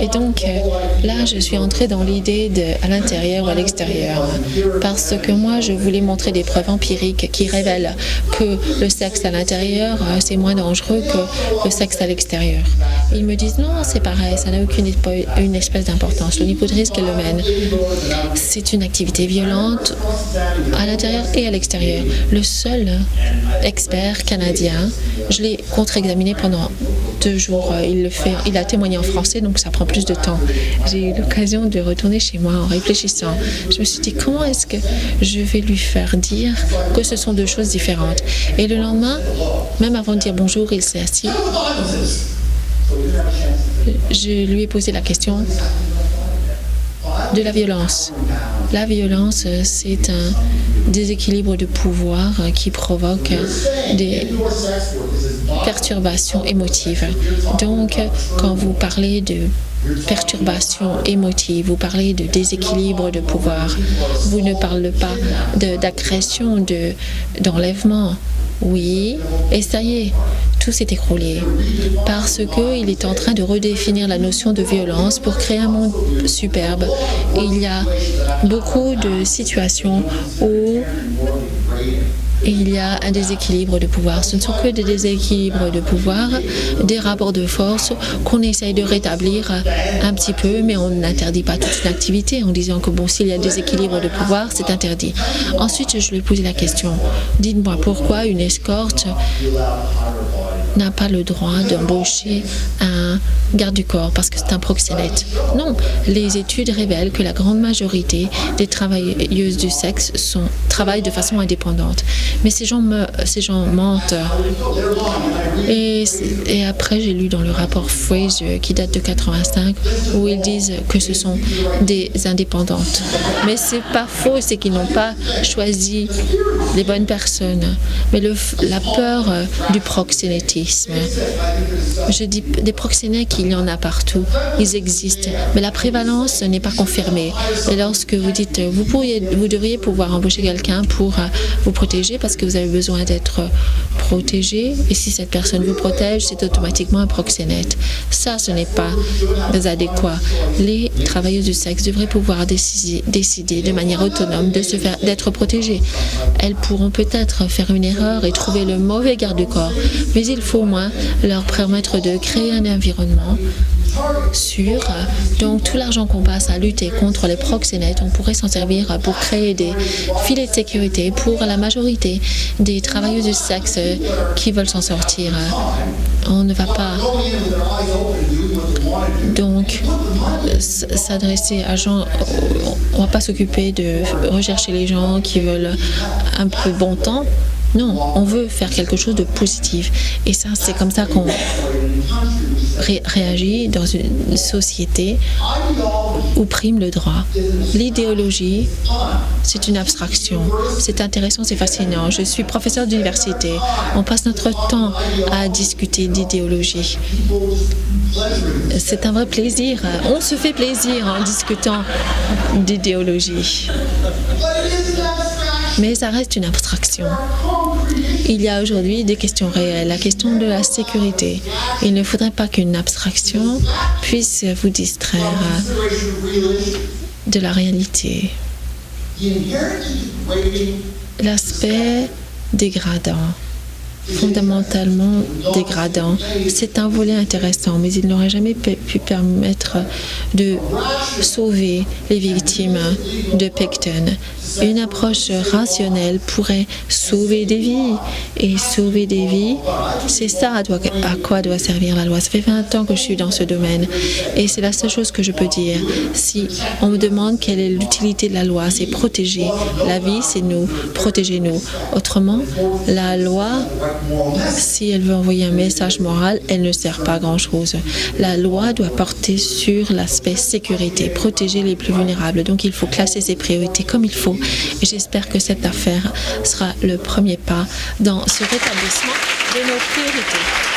Et donc, là, je suis entrée dans l'idée de à l'intérieur ou à l'extérieur. Parce que moi, je voulais montrer des preuves empiriques qui révèlent que le sexe à l'intérieur, c'est moins dangereux que le sexe à l'extérieur. Ils me disent, non, c'est pareil, ça n'a aucune une espèce d'importance. Le niveau de risque est le même. C'est une activité violente à l'intérieur et à l'extérieur. Le seul expert canadien, je l'ai contre-examiné pendant 2 jours. Il a témoigné en français, donc ça prend plus de temps. J'ai eu l'occasion de retourner chez moi en réfléchissant. Je me suis dit, comment est-ce que je vais lui faire dire que ce sont 2 choses différentes? Et le lendemain, même avant de dire bonjour, il s'est assis. Je lui ai posé la question de la violence. La violence, c'est un déséquilibre de pouvoir qui provoque des perturbations émotives. Donc, quand vous parlez de perturbation émotive, vous parlez de déséquilibre de pouvoir, vous ne parlez pas d'agression, d'enlèvement. Oui, et ça y est, tout s'est écroulé. Parce qu'il est en train de redéfinir la notion de violence pour créer un monde superbe. Il y a beaucoup de situations où il y a un déséquilibre de pouvoir. Ce ne sont que des déséquilibres de pouvoir, des rapports de force qu'on essaye de rétablir un petit peu, mais on n'interdit pas toute une activité en disant que bon, s'il y a des déséquilibres de pouvoir, c'est interdit. Ensuite, je lui ai posé la question. Dites-moi pourquoi une escorte n'a pas le droit d'embaucher un garde du corps parce que c'est un proxénète. Non, les études révèlent que la grande majorité des travailleuses du sexe travaillent de façon indépendante. Mais ces gens mentent. Et après, j'ai lu dans le rapport Fraser qui date de 85 où ils disent que ce sont des indépendantes. Mais c'est pas faux, c'est qu'ils n'ont pas choisi les bonnes personnes. Mais la peur du proxénétisme. Je dis des proxénètes, il y en a partout. Ils existent. Mais la prévalence n'est pas confirmée. Et lorsque vous dites, vous devriez pouvoir embaucher quelqu'un pour vous protéger parce que vous avez besoin d'être protégé. Et si cette personne vous protège, c'est automatiquement un proxénète. Ça, ce n'est pas adéquat. Les travailleuses du sexe devraient pouvoir décider de manière autonome d'être protégées. Elles pourront peut-être faire une erreur et trouver le mauvais garde-corps, mais il faut au moins leur permettre de créer un environnement sûr. Donc tout l'argent qu'on passe à lutter contre les proxénètes, on pourrait s'en servir pour créer des filets de sécurité pour la majorité des travailleuses du sexe qui veulent s'en sortir. On ne va pas donc s'adresser à gens, on ne va pas s'occuper de rechercher les gens qui veulent un peu bon temps. Non, on veut faire quelque chose de positif. Et ça, c'est comme ça qu'on réagit dans une société où prime le droit. L'idéologie, c'est une abstraction. C'est intéressant, c'est fascinant. Je suis professeur d'université. On passe notre temps à discuter d'idéologie. C'est un vrai plaisir. On se fait plaisir en discutant d'idéologie. Mais ça reste une abstraction. Il y a aujourd'hui des questions réelles, la question de la sécurité. Il ne faudrait pas qu'une abstraction puisse vous distraire de la réalité. L'aspect dégradant, fondamentalement dégradant, c'est un volet intéressant, mais il n'aurait jamais pu permettre de sauver les victimes de Picton. Une approche rationnelle pourrait sauver des vies. Et sauver des vies, c'est ça à quoi doit servir la loi. Ça fait 20 ans que je suis dans ce domaine. Et c'est la seule chose que je peux dire. Si on me demande quelle est l'utilité de la loi, c'est protéger la vie, c'est nous, protégez-nous. Autrement, la loi, si elle veut envoyer un message moral, elle ne sert pas à grand-chose. La loi doit porter sur l'aspect sécurité, protéger les plus vulnérables. Donc il faut classer ses priorités comme il faut. Et j'espère que cette affaire sera le premier pas dans ce rétablissement de nos priorités.